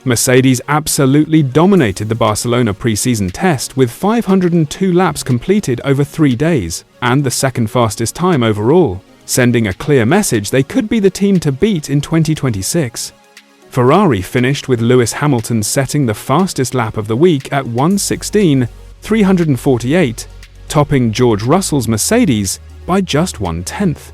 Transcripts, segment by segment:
Mercedes absolutely dominated the Barcelona pre-season test with 502 laps completed over 3 days, and the second fastest time overall, sending a clear message they could be the team to beat in 2026. Ferrari finished with Lewis Hamilton setting the fastest lap of the week at 1:16.348, topping George Russell's Mercedes by just 1/10.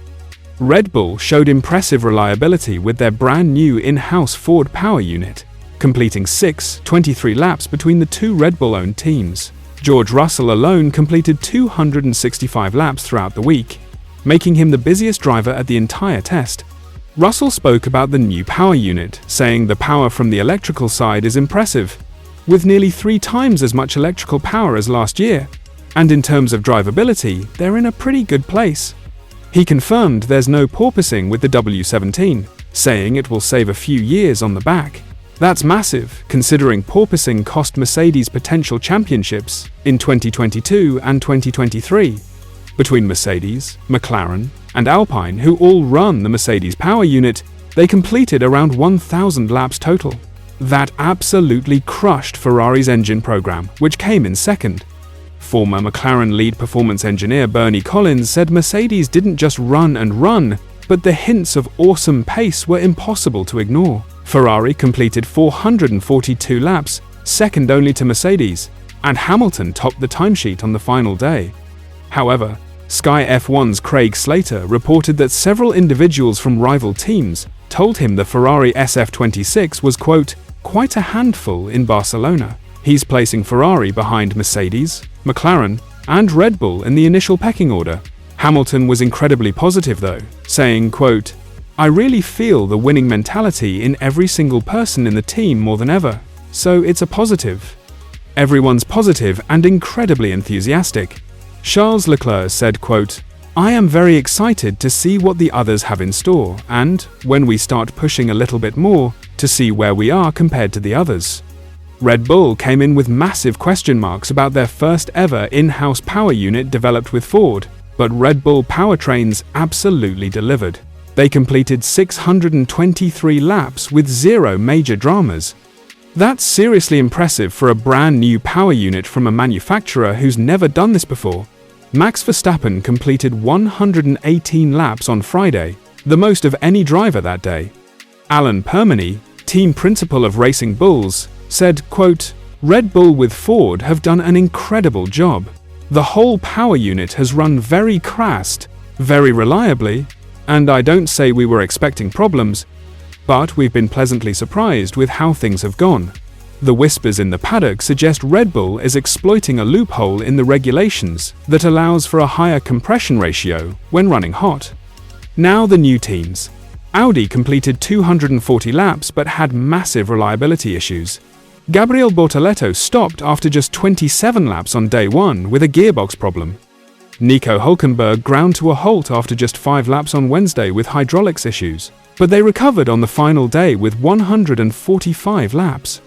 Red Bull showed impressive reliability with their brand new in-house Ford power unit, completing 623 laps between the two Red Bull-owned teams. George Russell alone completed 265 laps throughout the week, making him the busiest driver at the entire test. Russell spoke about the new power unit, saying the power from the electrical side is impressive, with nearly 3 times as much electrical power as last year, and in terms of drivability, they're in a pretty good place. He confirmed there's no porpoising with the W17, saying it will save a few years on the back. That's massive, considering porpoising cost Mercedes potential championships in 2022 and 2023. Between Mercedes, McLaren, and Alpine, who all run the Mercedes power unit, they completed around 1,000 laps total. That absolutely crushed Ferrari's engine program, which came in second. Former McLaren lead performance engineer Bernie Collins said Mercedes didn't just run and run, but the hints of awesome pace were impossible to ignore. Ferrari completed 442 laps, second only to Mercedes, and Hamilton topped the timesheet on the final day. However, Sky F1's Craig Slater reported that several individuals from rival teams told him the Ferrari SF26 was, quote, quite a handful in Barcelona. He's placing Ferrari behind Mercedes, McLaren, and Red Bull in the initial pecking order. Hamilton was incredibly positive though, saying, quote, I really feel the winning mentality in every single person in the team more than ever, so it's a positive. Everyone's positive and incredibly enthusiastic. Charles Leclerc said, quote, I am very excited to see what the others have in store and, when we start pushing a little bit more, to see where we are compared to the others. Red Bull came in with massive question marks about their first ever in-house power unit developed with Ford, but Red Bull powertrains absolutely delivered. They completed 623 laps with 0 major dramas. That's seriously impressive for a brand new power unit from a manufacturer who's never done this before. Max Verstappen completed 118 laps on Friday, the most of any driver that day. Alan Permany, team principal of Racing Bulls, said, quote, Red Bull with Ford have done an incredible job. The whole power unit has run very crashed, very reliably, and I don't say we were expecting problems, but we've been pleasantly surprised with how things have gone. The whispers in the paddock suggest Red Bull is exploiting a loophole in the regulations that allows for a higher compression ratio when running hot. Now the new teams. Audi completed 240 laps but had massive reliability issues. Gabriel Bortoleto stopped after just 27 laps on day 1 with a gearbox problem. Nico Hülkenberg ground to a halt after just 5 laps on Wednesday with hydraulics issues, but they recovered on the final day with 145 laps.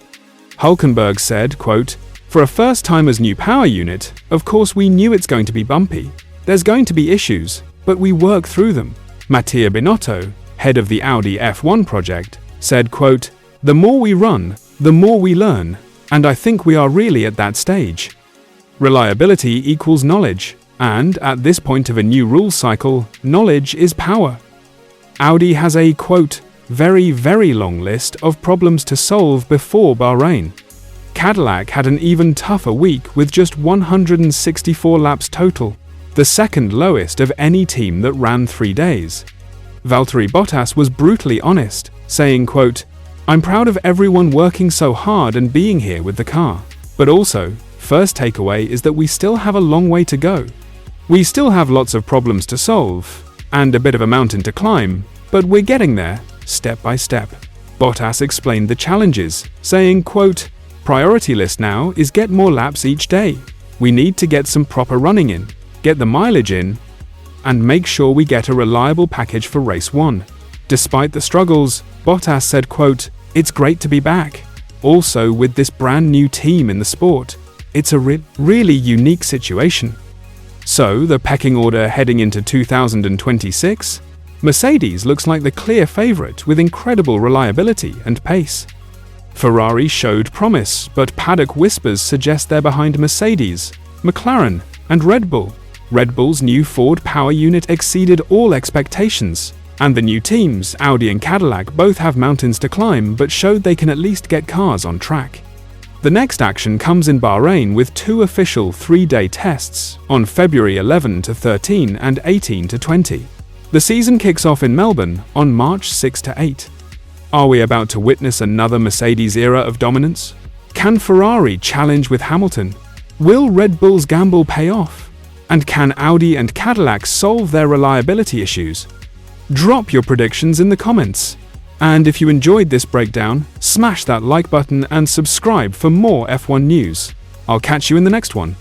Hülkenberg said, quote, for a first-timer's new power unit, of course we knew it's going to be bumpy. There's going to be issues, but we work through them. Mattia Binotto, head of the Audi F1 project, said, quote, the more we run, the more we learn, and I think we are really at that stage. Reliability equals knowledge, and at this point of a new rules cycle, knowledge is power. Audi has a, quote, very, very long list of problems to solve before Bahrain. Cadillac had an even tougher week with just 164 laps total, the second lowest of any team that ran 3 days. Valtteri Bottas was brutally honest, saying, quote, I'm proud of everyone working so hard and being here with the car. But also, first takeaway is that we still have a long way to go. We still have lots of problems to solve, and a bit of a mountain to climb, but we're getting there, step by step. Bottas explained the challenges, saying, quote, priority list now is get more laps each day. We need to get some proper running in, get the mileage in, and make sure we get a reliable package for race 1. Despite the struggles, Bottas said, quote, it's great to be back. Also with this brand new team in the sport, it's a really unique situation. So the pecking order heading into 2026? Mercedes looks like the clear favorite with incredible reliability and pace. Ferrari showed promise, but paddock whispers suggest they're behind Mercedes, McLaren, and Red Bull. Red Bull's new Ford power unit exceeded all expectations, and the new teams, Audi and Cadillac, both have mountains to climb but showed they can at least get cars on track. The next action comes in Bahrain with 2 official 3-day tests on February 11 to 13 and 18 to 20. The season kicks off in Melbourne on March 6 to 8. Are we about to witness another Mercedes era of dominance? Can Ferrari challenge with Hamilton? Will Red Bull's gamble pay off? And can Audi and Cadillac solve their reliability issues? Drop your predictions in the comments. And if you enjoyed this breakdown, smash that like button and subscribe for more F1 news. I'll catch you in the next one.